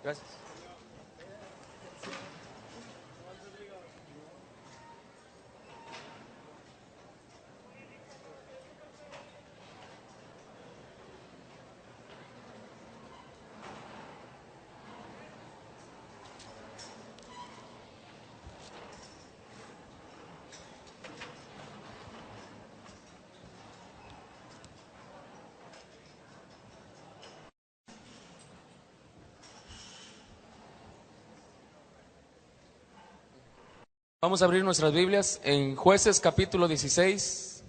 Gracias. Vamos a abrir nuestras Biblias en Jueces capítulo 16.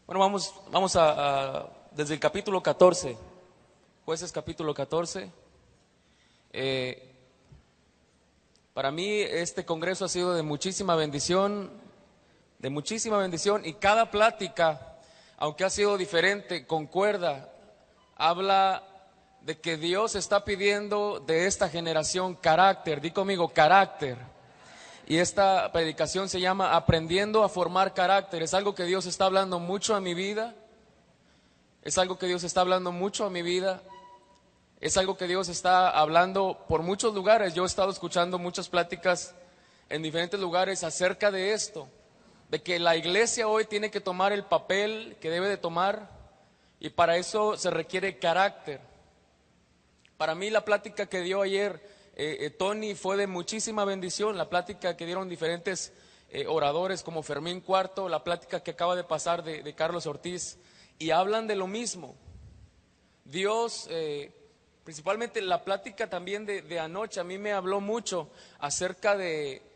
Bueno, vamos desde el capítulo 14. Jueces capítulo 14. Para mí este congreso ha sido de muchísima bendición, y cada plática, aunque ha sido diferente, concuerda, habla de que Dios está pidiendo de esta generación carácter. Di conmigo, carácter. Y esta predicación se llama Aprendiendo a formar carácter. Es algo que Dios está hablando mucho a mi vida. Es algo que Dios está hablando mucho a mi vida. Es algo que Dios está hablando por muchos lugares. Yo he estado escuchando muchas pláticas en diferentes lugares acerca de esto, de que la iglesia hoy tiene que tomar el papel que debe de tomar, y para eso se requiere carácter. Para mí la plática que dio ayer Tony fue de muchísima bendición. La plática que dieron diferentes oradores como Fermín Cuarto, la plática que acaba de pasar de Carlos Ortiz, y hablan de lo mismo. Dios, principalmente la plática también de anoche, a mí me habló mucho acerca de...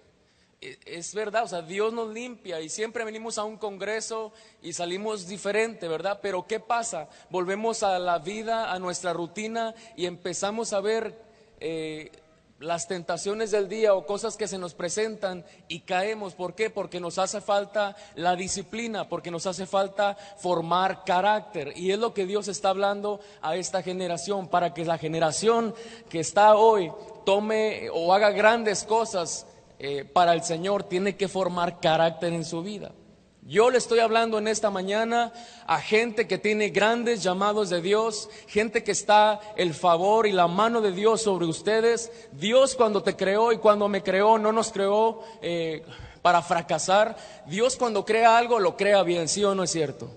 Es verdad, o sea, Dios nos limpia y siempre venimos a un congreso y salimos diferente, ¿verdad? Pero ¿qué pasa? Volvemos a la vida, a nuestra rutina, y empezamos a ver las tentaciones del día o cosas que se nos presentan y caemos. ¿Por qué? Porque nos hace falta la disciplina, porque nos hace falta formar carácter. Y es lo que Dios está hablando a esta generación, para que la generación que está hoy tome o haga grandes cosas para el Señor, tiene que formar carácter en su vida. Yo le estoy hablando en esta mañana a gente que tiene grandes llamados de Dios, gente que está el favor y la mano de Dios sobre ustedes. Dios, cuando te creó y cuando me creó, no nos creó para fracasar. Dios, cuando crea algo, lo crea bien, ¿sí o no es cierto?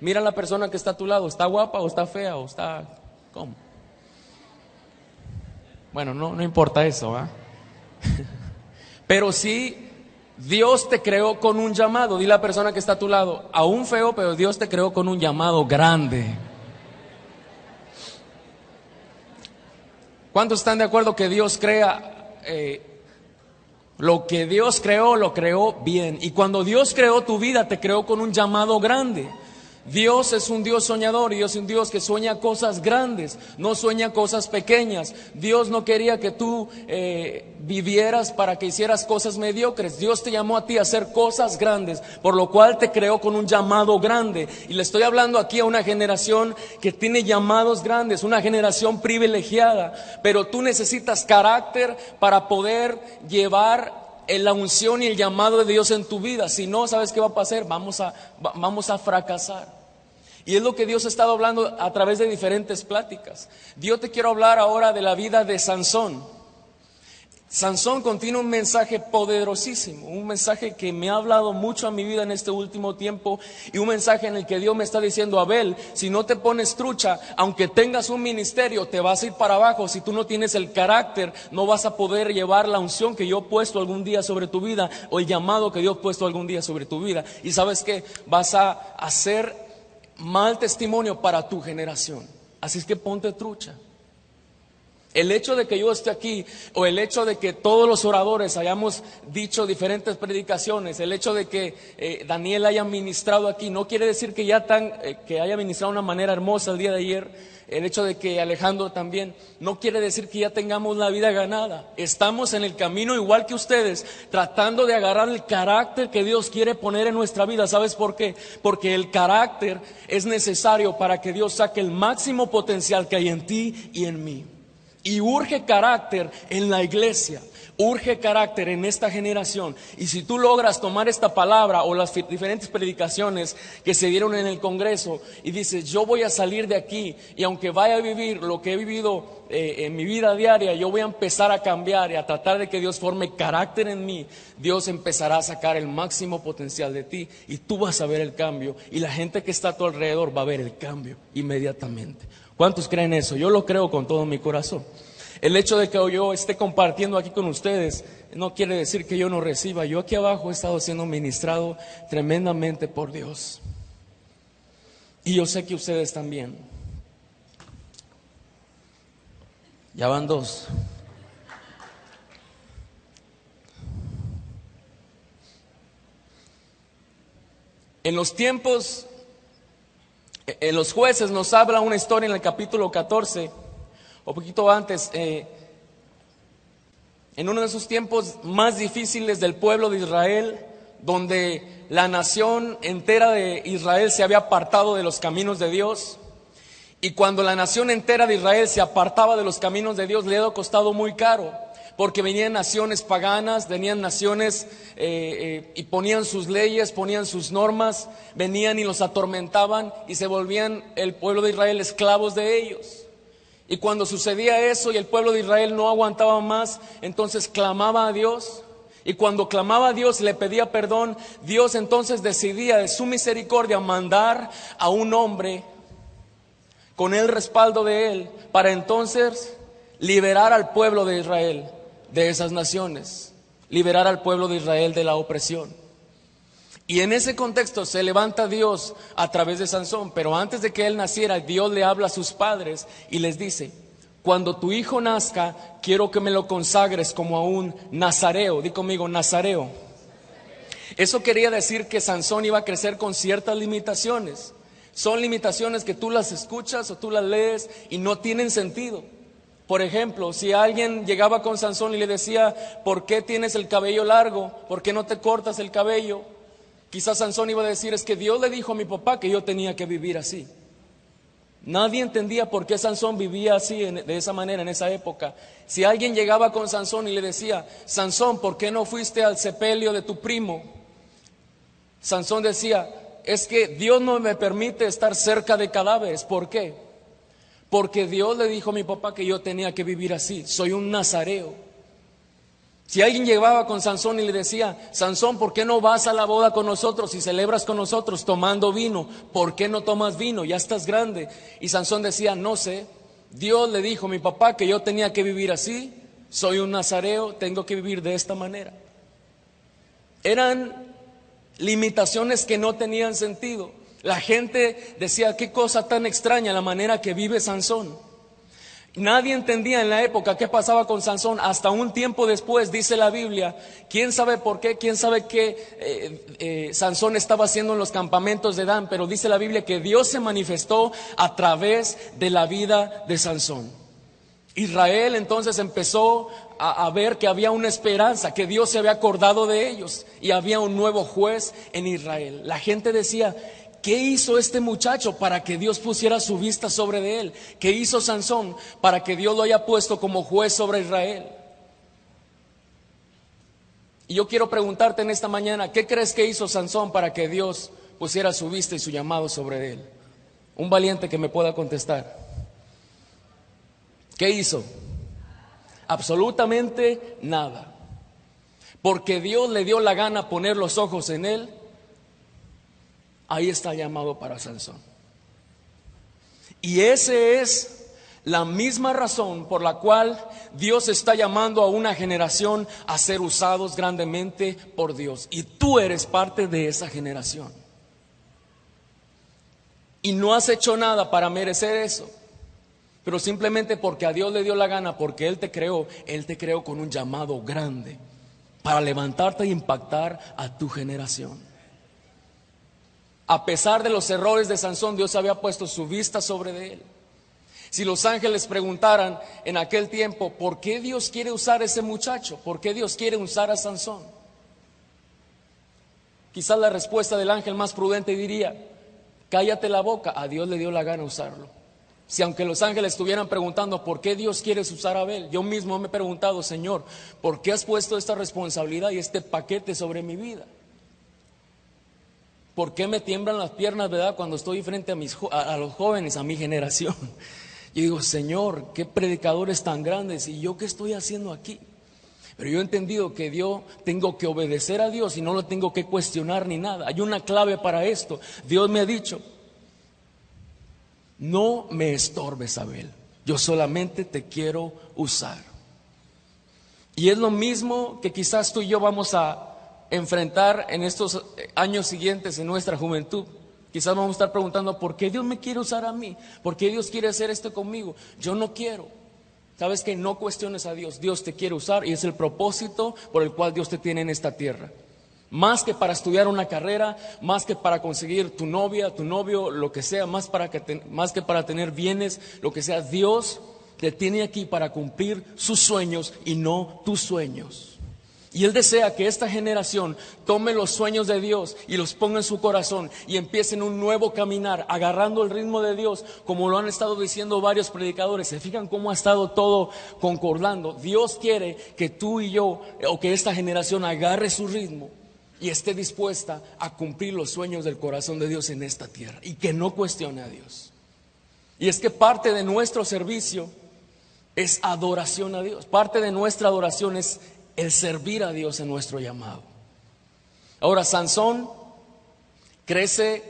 Mira a la persona que está a tu lado, ¿está guapa o está fea o está... ¿cómo? Bueno, no importa eso, ¿ah? Pero sí, Dios te creó con un llamado. Dile a la persona que está a tu lado, aún feo, pero Dios te creó con un llamado grande. ¿Cuántos están de acuerdo que Dios crea? Lo que Dios creó, lo creó bien. Y cuando Dios creó tu vida, te creó con un llamado grande. Dios es un Dios soñador, y Dios es un Dios que sueña cosas grandes, no sueña cosas pequeñas. Dios no quería que tú vivieras para que hicieras cosas mediocres. Dios te llamó a ti a hacer cosas grandes, por lo cual te creó con un llamado grande. Y le estoy hablando aquí a una generación que tiene llamados grandes, una generación privilegiada, pero tú necesitas carácter para poder llevar la unción y el llamado de Dios en tu vida. Si no, ¿sabes qué va a pasar? Vamos a fracasar. Y es lo que Dios ha estado hablando a través de diferentes pláticas. Yo te quiero hablar ahora de la vida de Sansón. Sansón contiene un mensaje poderosísimo, un mensaje que me ha hablado mucho a mi vida en este último tiempo, y un mensaje en el que Dios me está diciendo: Abel, si no te pones trucha, aunque tengas un ministerio, te vas a ir para abajo. Si tú no tienes el carácter, no vas a poder llevar la unción que yo he puesto algún día sobre tu vida, o el llamado que Dios ha puesto algún día sobre tu vida. Y ¿sabes qué? Vas a hacer mal testimonio para tu generación. Así es que ponte trucha. El hecho de que yo esté aquí, o el hecho de que todos los oradores hayamos dicho diferentes predicaciones, el hecho de que Daniel haya ministrado aquí, no quiere decir que que haya ministrado de una manera hermosa el día de ayer. El hecho de que Alejandro también, no quiere decir que ya tengamos la vida ganada. Estamos en el camino igual que ustedes, tratando de agarrar el carácter que Dios quiere poner en nuestra vida. ¿Sabes por qué? Porque el carácter es necesario para que Dios saque el máximo potencial que hay en ti y en mí. Y urge carácter en la iglesia, urge carácter en esta generación. Y si tú logras tomar esta palabra o las diferentes predicaciones que se dieron en el Congreso y dices, yo voy a salir de aquí y aunque vaya a vivir lo que he vivido en mi vida diaria, yo voy a empezar a cambiar y a tratar de que Dios forme carácter en mí, Dios empezará a sacar el máximo potencial de ti y tú vas a ver el cambio y la gente que está a tu alrededor va a ver el cambio inmediatamente. ¿Cuántos creen eso? Yo lo creo con todo mi corazón. El hecho de que yo esté compartiendo aquí con ustedes no quiere decir que yo no reciba. Yo aquí abajo he estado siendo ministrado tremendamente por Dios. Y yo sé que ustedes también. Ya van 2. En los tiempos, en los Jueces nos habla una historia en el capítulo 14, o poquito antes, en uno de esos tiempos más difíciles del pueblo de Israel, donde la nación entera de Israel se había apartado de los caminos de Dios. Y cuando la nación entera de Israel se apartaba de los caminos de Dios, le ha costado muy caro. Porque venían naciones paganas, venían naciones y ponían sus leyes, ponían sus normas, venían y los atormentaban y se volvían el pueblo de Israel esclavos de ellos. Y cuando sucedía eso y el pueblo de Israel no aguantaba más, entonces clamaba a Dios. Y cuando clamaba a Dios y le pedía perdón, Dios entonces decidía de su misericordia mandar a un hombre con el respaldo de él para entonces liberar al pueblo de Israel de esas naciones, liberar al pueblo de Israel de la opresión. Y en ese contexto se levanta Dios a través de Sansón, pero antes de que él naciera, Dios le habla a sus padres y les dice, cuando tu hijo nazca, quiero que me lo consagres como a un nazareo. Di conmigo, nazareo. Eso quería decir que Sansón iba a crecer con ciertas limitaciones. Son limitaciones que tú las escuchas o tú las lees y no tienen sentido. Por ejemplo, si alguien llegaba con Sansón y le decía, ¿por qué tienes el cabello largo? ¿Por qué no te cortas el cabello? Quizás Sansón iba a decir, es que Dios le dijo a mi papá que yo tenía que vivir así. Nadie entendía por qué Sansón vivía así, de esa manera, en esa época. Si alguien llegaba con Sansón y le decía, Sansón, ¿por qué no fuiste al sepelio de tu primo? Sansón decía, es que Dios no me permite estar cerca de cadáveres. ¿Por qué? Porque Dios le dijo a mi papá que yo tenía que vivir así. Soy un nazareo. Si alguien llegaba con Sansón y le decía, Sansón, ¿por qué no vas a la boda con nosotros y celebras con nosotros tomando vino? ¿Por qué no tomas vino? Ya estás grande. Y Sansón decía, no sé, Dios le dijo a mi papá que yo tenía que vivir así. Soy un nazareo, tengo que vivir de esta manera. Eran limitaciones que no tenían sentido. La gente decía, qué cosa tan extraña la manera que vive Sansón. Nadie entendía en la época qué pasaba con Sansón. Hasta un tiempo después, dice la Biblia, quién sabe por qué, quién sabe qué Sansón estaba haciendo en los campamentos de Dan, pero dice la Biblia que Dios se manifestó a través de la vida de Sansón. Israel entonces empezó a ver que había una esperanza, que Dios se había acordado de ellos y había un nuevo juez en Israel. La gente decía, ¿qué hizo este muchacho para que Dios pusiera su vista sobre de él? ¿Qué hizo Sansón para que Dios lo haya puesto como juez sobre Israel? Y yo quiero preguntarte en esta mañana, ¿qué crees que hizo Sansón para que Dios pusiera su vista y su llamado sobre él? Un valiente que me pueda contestar. ¿Qué hizo? Absolutamente nada. Porque Dios le dio la gana poner los ojos en él. Ahí está el llamado para Sansón. Y esa es la misma razón por la cual Dios está llamando a una generación a ser usados grandemente por Dios. Y tú eres parte de esa generación. Y no has hecho nada para merecer eso. Pero simplemente porque a Dios le dio la gana, porque Él te creó con un llamado grande para levantarte e impactar a tu generación. A pesar de los errores de Sansón, Dios había puesto su vista sobre de él. Si los ángeles preguntaran en aquel tiempo, ¿por qué Dios quiere usar a ese muchacho? ¿Por qué Dios quiere usar a Sansón? Quizás la respuesta del ángel más prudente diría, cállate la boca, a Dios le dio la gana usarlo. Si aunque los ángeles estuvieran preguntando por qué Dios quiere usar a Abel, yo mismo me he preguntado, Señor, ¿por qué has puesto esta responsabilidad y este paquete sobre mi vida? ¿Por qué me tiemblan las piernas, verdad, cuando estoy frente a los jóvenes, a mi generación? Yo digo, Señor, qué predicadores tan grandes, ¿y yo qué estoy haciendo aquí? Pero yo he entendido que yo tengo que obedecer a Dios y no lo tengo que cuestionar ni nada. Hay una clave para esto. Dios me ha dicho, no me estorbes, Abel, yo solamente te quiero usar. Y es lo mismo que quizás tú y yo vamos a enfrentar en estos años siguientes en nuestra juventud. Quizás vamos a estar preguntando, ¿por qué Dios me quiere usar a mí? ¿Por qué Dios quiere hacer esto conmigo? Yo no quiero. Sabes que no cuestiones a Dios. Dios te quiere usar y es el propósito por el cual Dios te tiene en esta tierra. Más que para estudiar una carrera, más que para conseguir tu novia, tu novio, lo que sea, más que para tener bienes, lo que sea, Dios te tiene aquí para cumplir sus sueños y no tus sueños. Y Él desea que esta generación tome los sueños de Dios y los ponga en su corazón y empiecen un nuevo caminar, agarrando el ritmo de Dios, como lo han estado diciendo varios predicadores. ¿Se fijan cómo ha estado todo concordando? Dios quiere que tú y yo, o que esta generación agarre su ritmo y esté dispuesta a cumplir los sueños del corazón de Dios en esta tierra y que no cuestione a Dios. Y es que parte de nuestro servicio es adoración a Dios. Parte de nuestra adoración es el servir a Dios en nuestro llamado. Ahora, Sansón crece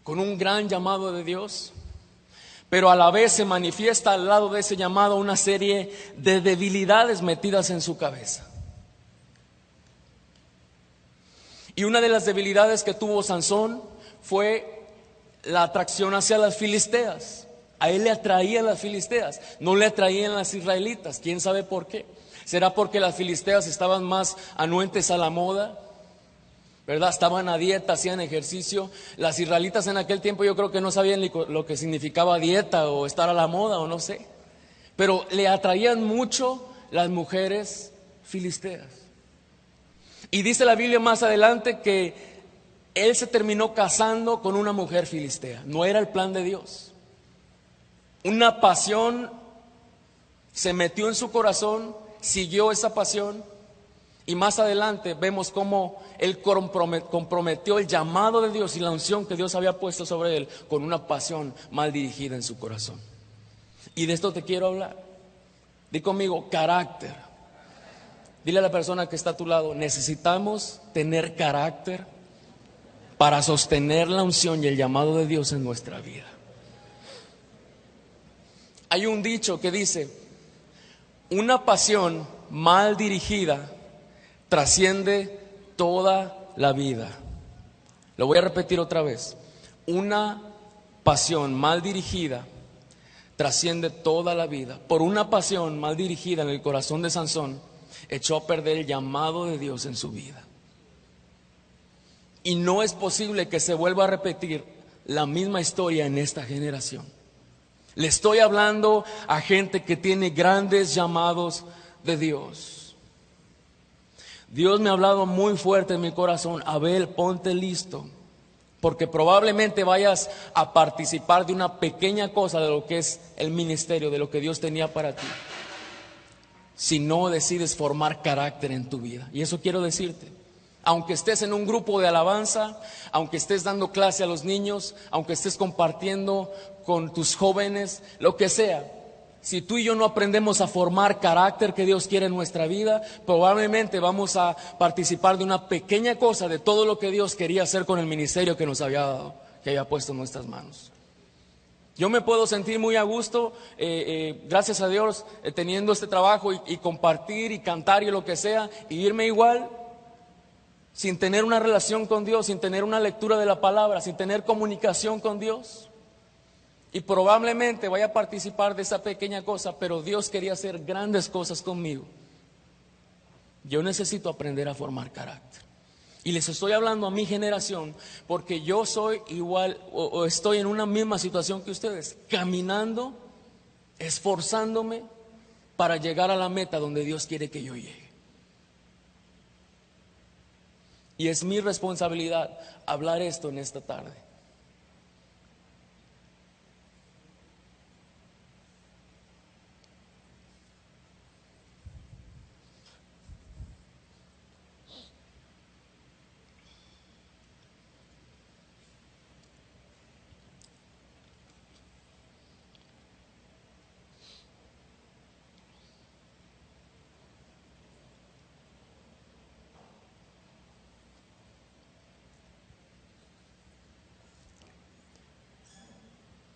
con un gran llamado de Dios, pero a la vez se manifiesta al lado de ese llamado una serie de debilidades metidas en su cabeza. Y una de las debilidades que tuvo Sansón fue la atracción hacia las filisteas. A él le atraían las filisteas, no le atraían las israelitas. ¿Quién sabe por qué? ¿Será porque las filisteas estaban más anuentes a la moda? ¿Verdad? Estaban a dieta, hacían ejercicio. Las israelitas en aquel tiempo yo creo que no sabían lo que significaba dieta o estar a la moda o no sé. Pero le atraían mucho las mujeres filisteas. Y dice la Biblia más adelante que él se terminó casando con una mujer filistea. No era el plan de Dios. Una pasión se metió en su corazón, siguió esa pasión y más adelante vemos cómo él comprometió el llamado de Dios y la unción que Dios había puesto sobre él con una pasión mal dirigida en su corazón. Y de esto te quiero hablar. Di conmigo, carácter. Dile a la persona que está a tu lado, necesitamos tener carácter para sostener la unción y el llamado de Dios en nuestra vida. Hay un dicho que dice, una pasión mal dirigida trasciende toda la vida. Lo voy a repetir otra vez. Una pasión mal dirigida trasciende toda la vida. Por una pasión mal dirigida en el corazón de Sansón, echó a perder el llamado de Dios en su vida. Y no es posible que se vuelva a repetir la misma historia en esta generación. Le estoy hablando a gente que tiene grandes llamados de Dios. Dios me ha hablado muy fuerte en mi corazón. Abel, ponte listo, porque probablemente vayas a participar de una pequeña cosa de lo que es el ministerio, de lo que Dios tenía para ti, si no decides formar carácter en tu vida. Y eso quiero decirte. Aunque estés en un grupo de alabanza, aunque estés dando clase a los niños, aunque estés compartiendo con tus jóvenes, lo que sea, si tú y yo no aprendemos a formar carácter que Dios quiere en nuestra vida, probablemente vamos a participar de una pequeña cosa de todo lo que Dios quería hacer con el ministerio que nos había dado, que había puesto en nuestras manos. Yo me puedo sentir muy a gusto, gracias a Dios, teniendo este trabajo y compartir y cantar y lo que sea, y irme igual, sin tener una relación con Dios, sin tener una lectura de la palabra, sin tener comunicación con Dios. Y probablemente vaya a participar de esa pequeña cosa, pero Dios quería hacer grandes cosas conmigo. Yo necesito aprender a formar carácter. Y les estoy hablando a mi generación porque yo soy igual o estoy en una misma situación que ustedes, caminando, esforzándome para llegar a la meta donde Dios quiere que yo llegue. Y es mi responsabilidad hablar esto en esta tarde.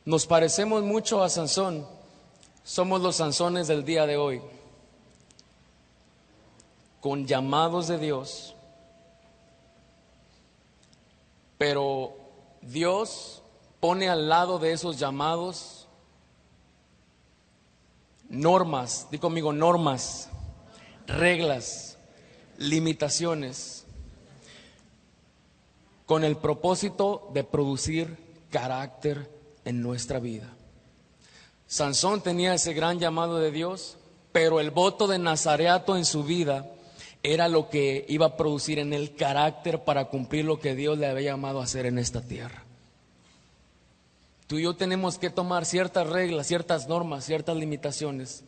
Nos parecemos mucho a Sansón. Somos los Sansones del día de hoy, con llamados de Dios. Pero Dios pone al lado de esos llamados normas, di conmigo, normas, reglas, limitaciones, con el propósito de producir carácter en nuestra vida. Sansón tenía ese gran llamado de Dios, pero el voto de nazareato en su vida era lo que iba a producir en él carácter para cumplir lo que Dios le había llamado a hacer en esta tierra. Tú y yo tenemos que tomar ciertas reglas, ciertas normas, ciertas limitaciones.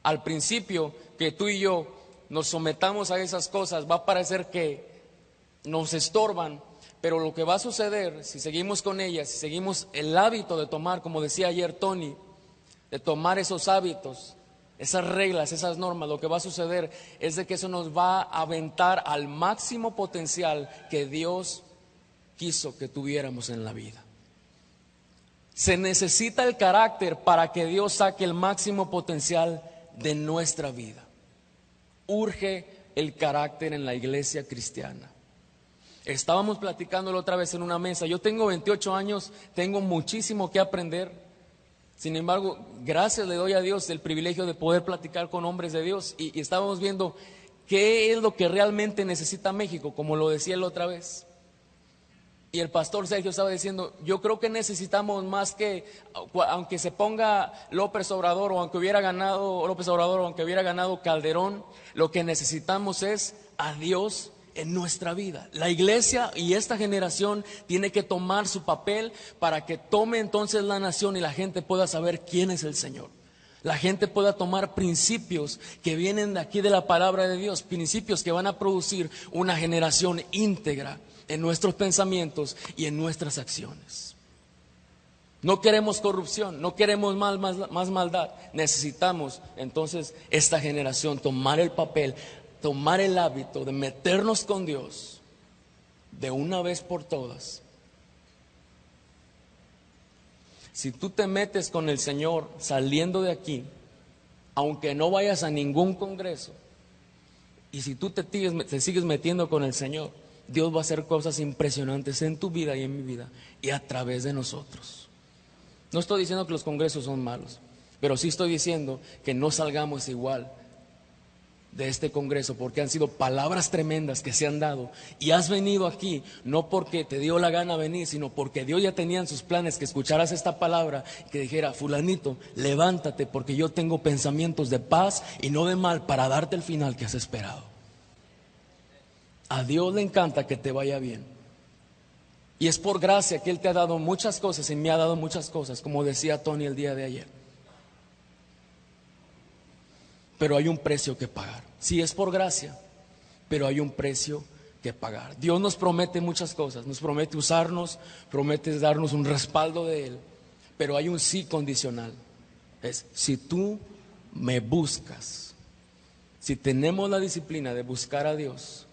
Al principio que tú y yo nos sometamos a esas cosas, va a parecer que nos estorban, pero lo que va a suceder si seguimos con ellas, si seguimos el hábito de tomar, como decía ayer Tony, de tomar esos hábitos, esas reglas, esas normas, lo que va a suceder es de que eso nos va a aventar al máximo potencial que Dios quiso que tuviéramos en la vida. Se necesita el carácter para que Dios saque el máximo potencial de nuestra vida. Urge el carácter en la iglesia cristiana. Estábamos platicándolo otra vez en una mesa. Yo tengo 28 años, tengo muchísimo que aprender. Sin embargo, gracias le doy a Dios el privilegio de poder platicar con hombres de Dios. Y estábamos viendo qué es lo que realmente necesita México, como lo decía él otra vez. Y el pastor Sergio estaba diciendo, yo creo que necesitamos más que, aunque se ponga López Obrador o aunque hubiera ganado López Obrador o aunque hubiera ganado Calderón, lo que necesitamos es a Dios en nuestra vida. La iglesia y esta generación tiene que tomar su papel para que tome entonces la nación y la gente pueda saber quién es el Señor. La gente pueda tomar principios que vienen de aquí de la palabra de Dios, principios que van a producir una generación íntegra en nuestros pensamientos y en nuestras acciones. No queremos corrupción, no queremos más maldad. Necesitamos entonces esta generación tomar el papel, tomar el hábito de meternos con Dios de una vez por todas. Si tú te metes con el Señor saliendo de aquí, aunque no vayas a ningún congreso, y si tú te sigues metiendo con el Señor, Dios va a hacer cosas impresionantes en tu vida y en mi vida y a través de nosotros. No estoy diciendo que los congresos son malos, pero sí estoy diciendo que no salgamos igual de este congreso, porque han sido palabras tremendas que se han dado y has venido aquí no porque te dio la gana venir, sino porque Dios ya tenía en sus planes que escucharas esta palabra y que dijera, fulanito, levántate porque yo tengo pensamientos de paz y no de mal para darte el final que has esperado. A Dios le encanta que te vaya bien y es por gracia que Él te ha dado muchas cosas y me ha dado muchas cosas, como decía Tony el día de ayer. Pero hay un precio que pagar. Sí, es por gracia, pero hay un precio que pagar. Dios nos promete muchas cosas, nos promete usarnos, promete darnos un respaldo de Él, pero hay un sí condicional. Es, si tú me buscas, si tenemos la disciplina de buscar a Dios,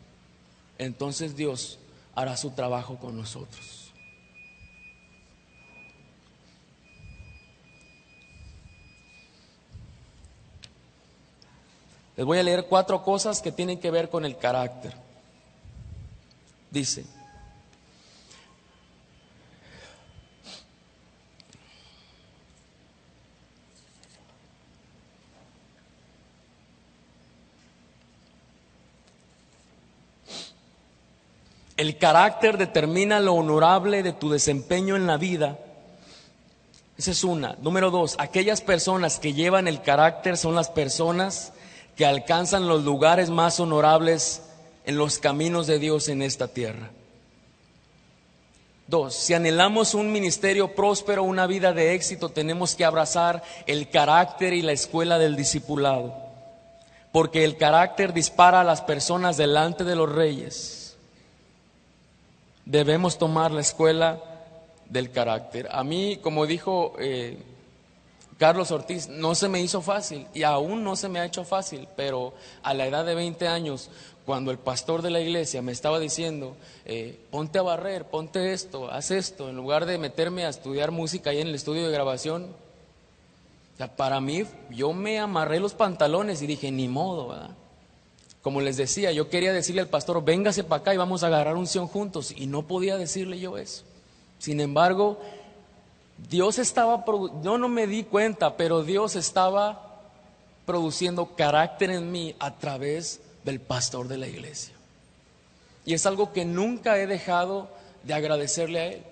entonces Dios hará su trabajo con nosotros. Les voy a leer 4 cosas que tienen que ver con el carácter. Dice, el carácter determina lo honorable de tu desempeño en la vida. Esa es una. Número 2, aquellas personas que llevan el carácter son las personas que alcanzan los lugares más honorables en los caminos de Dios en esta tierra. 2, si anhelamos un ministerio próspero, una vida de éxito, tenemos que abrazar el carácter y la escuela del discipulado, porque el carácter dispara a las personas delante de los reyes. Debemos tomar la escuela del carácter. A mí, como dijo Carlos Ortiz, no se me hizo fácil y aún no se me ha hecho fácil, pero a la edad de 20 años, cuando el pastor de la iglesia me estaba diciendo, ponte a barrer, ponte esto, haz esto, en lugar de meterme a estudiar música ahí en el estudio de grabación, o sea, para mí, yo me amarré los pantalones y dije, ni modo, ¿verdad? Como les decía, yo quería decirle al pastor, véngase para acá y vamos a agarrar unción juntos, y no podía decirle yo eso. Sin embargo, Dios estaba, yo no me di cuenta, pero Dios estaba produciendo carácter en mí a través del pastor de la iglesia. Y es algo que nunca he dejado de agradecerle a él.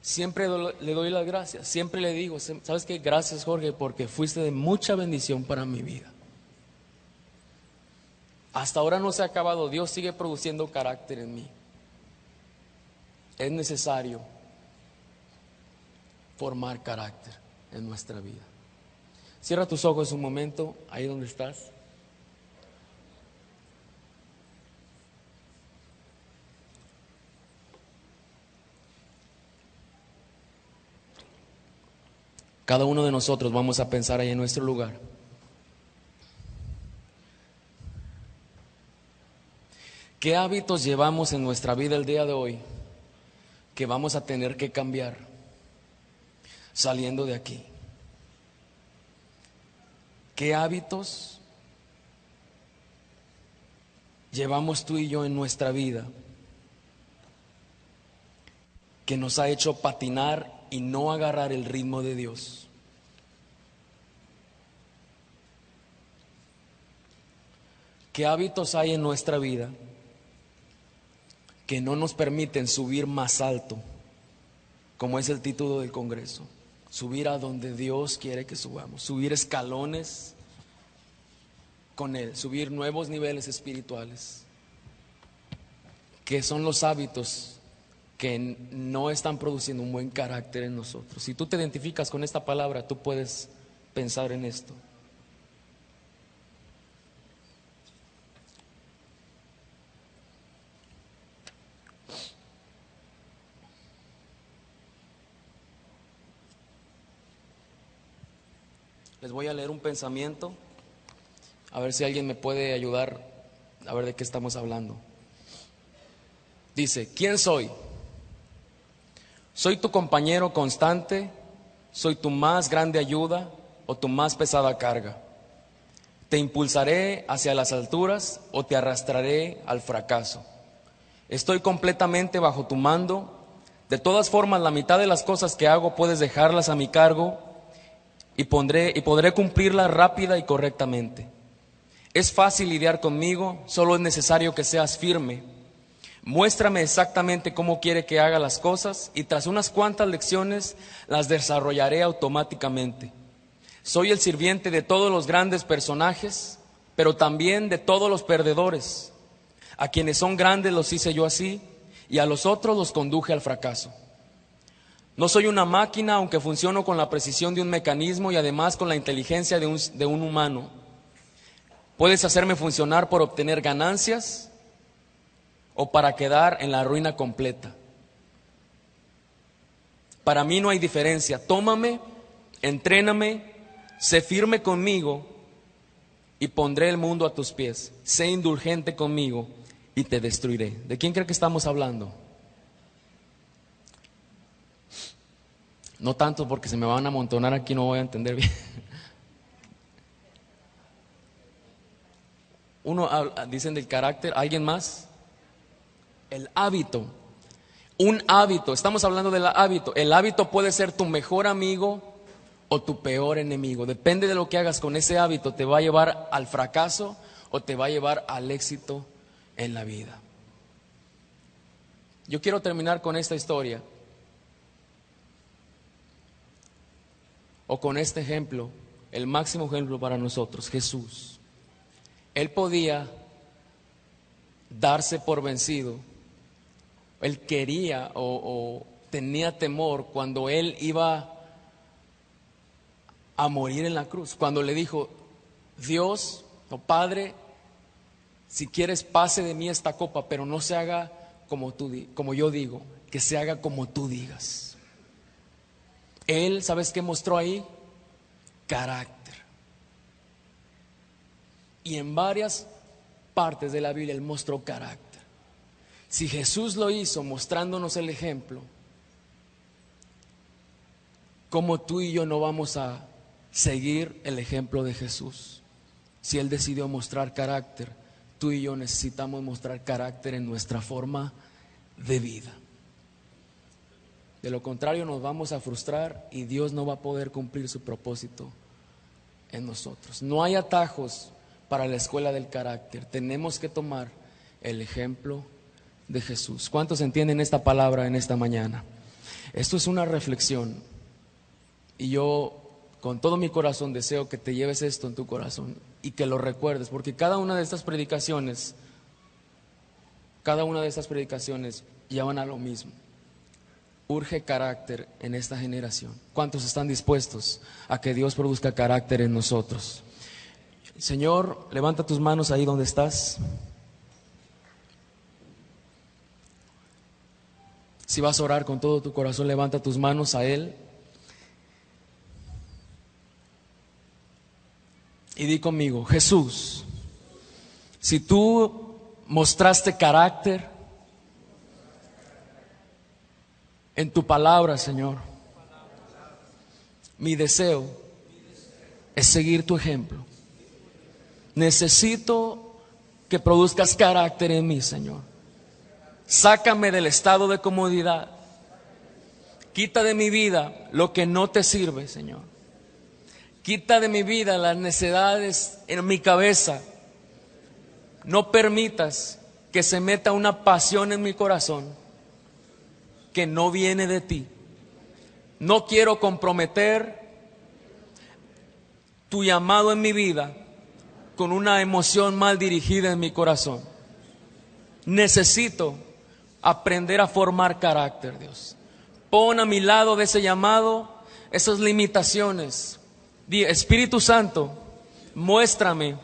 Siempre le doy las gracias, siempre le digo, ¿sabes qué? Gracias, Jorge, porque fuiste de mucha bendición para mi vida. Hasta ahora no se ha acabado, Dios sigue produciendo carácter en mí. Es necesario formar carácter en nuestra vida. Cierra tus ojos un momento, ahí donde estás. Cada uno de nosotros vamos a pensar ahí en nuestro lugar. ¿Qué hábitos llevamos en nuestra vida el día de hoy que vamos a tener que cambiar saliendo de aquí? ¿Qué hábitos llevamos tú y yo en nuestra vida que nos ha hecho patinar y no agarrar el ritmo de Dios? ¿Qué hábitos hay en nuestra vida que no nos permiten subir más alto, como es el título del congreso? Subir a donde Dios quiere que subamos, subir escalones con Él, subir nuevos niveles espirituales. ¿Qué son los hábitos que no están produciendo un buen carácter en nosotros? Si tú te identificas con esta palabra, tú puedes pensar en esto. Les voy a leer un pensamiento, a ver si alguien me puede ayudar a ver de qué estamos hablando. Dice, ¿quién soy? ¿Soy tu compañero constante? ¿Soy tu más grande ayuda o tu más pesada carga? ¿Te impulsaré hacia las alturas o te arrastraré al fracaso? Estoy completamente bajo tu mando. De todas formas, la mitad de las cosas que hago puedes dejarlas a mi cargo y podré cumplirlas rápida y correctamente. Es fácil lidiar conmigo, solo es necesario que seas firme. Muéstrame exactamente cómo quiere que haga las cosas y tras unas cuantas lecciones las desarrollaré automáticamente. Soy el sirviente de todos los grandes personajes, pero también de todos los perdedores. A quienes son grandes los hice yo así y a los otros los conduje al fracaso. No soy una máquina, aunque funciono con la precisión de un mecanismo y además con la inteligencia de un humano. Puedes hacerme funcionar por obtener ganancias o para quedar en la ruina completa. Para mí no hay diferencia. Tómame, entréname, sé firme conmigo y pondré el mundo a tus pies. Sé indulgente conmigo y te destruiré. ¿De quién cree que estamos hablando? No tanto porque se me van a amontonar aquí, no voy a entender bien. Dicen del carácter, ¿alguien más? El hábito. Un hábito, estamos hablando del hábito. El hábito puede ser tu mejor amigo o tu peor enemigo. Depende de lo que hagas con ese hábito, te va a llevar al fracaso o te va a llevar al éxito en la vida. Yo quiero terminar con esta historia o con este ejemplo, el máximo ejemplo para nosotros, Jesús. Él podía darse por vencido. Él quería o tenía temor cuando él iba a morir en la cruz. Cuando le dijo, Dios, o Padre, si quieres pase de mí esta copa, pero no se haga como yo digo, que se haga como tú digas. Él, ¿sabes qué mostró ahí? carácter. Y en varias partes de la Biblia Él mostró carácter. Si Jesús lo hizo mostrándonos el ejemplo, ¿cómo tú y yo no vamos a seguir el ejemplo de Jesús? Si Él decidió mostrar carácter, tú y yo necesitamos mostrar carácter en nuestra forma de vida. De lo contrario nos vamos a frustrar y Dios no va a poder cumplir su propósito en nosotros. No hay atajos para la escuela del carácter. Tenemos que tomar el ejemplo de Jesús. ¿Cuántos entienden esta palabra en esta mañana? Esto es una reflexión y yo con todo mi corazón deseo que te lleves esto en tu corazón y que lo recuerdes, porque cada una de estas predicaciones llevan a lo mismo. Urge carácter en esta generación. ¿Cuántos están dispuestos a que Dios produzca carácter en nosotros? Señor, levanta tus manos ahí donde estás. Si vas a orar con todo tu corazón, levanta tus manos a Él. Y di conmigo: Jesús, si tú mostraste carácter en tu palabra, Señor, mi deseo es seguir tu ejemplo. Necesito que produzcas carácter en mí, Señor. Sácame del estado de comodidad. Quita de mi vida lo que no te sirve, Señor. Quita de mi vida las necedades en mi cabeza. No permitas que se meta una pasión en mi corazón que no viene de ti. No quiero comprometer tu llamado en mi vida con una emoción mal dirigida en mi corazón. Necesito aprender a formar carácter, Dios. Pon a mi lado de ese llamado esas limitaciones. Di: Espíritu Santo, muéstrame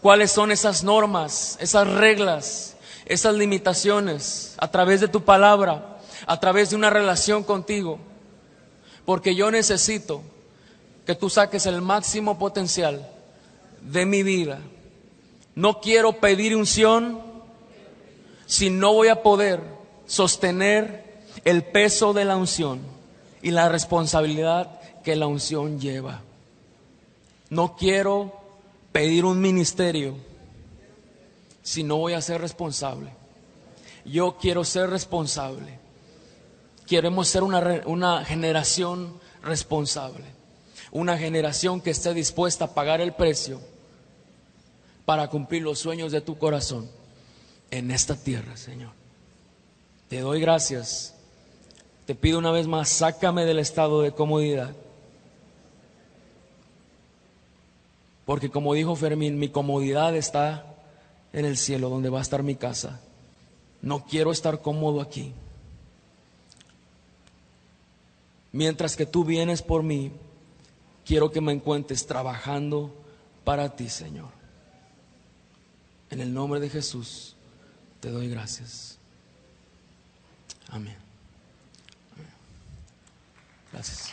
cuáles son esas normas, esas reglas, esas limitaciones a través de tu palabra, a través de una relación contigo, porque yo necesito que tú saques el máximo potencial de mi vida. No quiero pedir unción si no voy a poder sostener el peso de la unción y la responsabilidad que la unción lleva. No quiero pedir un ministerio si no voy a ser responsable. Yo quiero ser responsable. Queremos ser una generación responsable, una generación que esté dispuesta a pagar el precio para cumplir los sueños de tu corazón en esta tierra, Señor. Te doy gracias. Te pido una vez más, sácame del estado de comodidad. Porque como dijo Fermín, mi comodidad está en el cielo, donde va a estar mi casa. No quiero estar cómodo aquí. Mientras que tú vienes por mí, quiero que me encuentres trabajando para ti, Señor. En el nombre de Jesús te doy gracias. Amén. Gracias.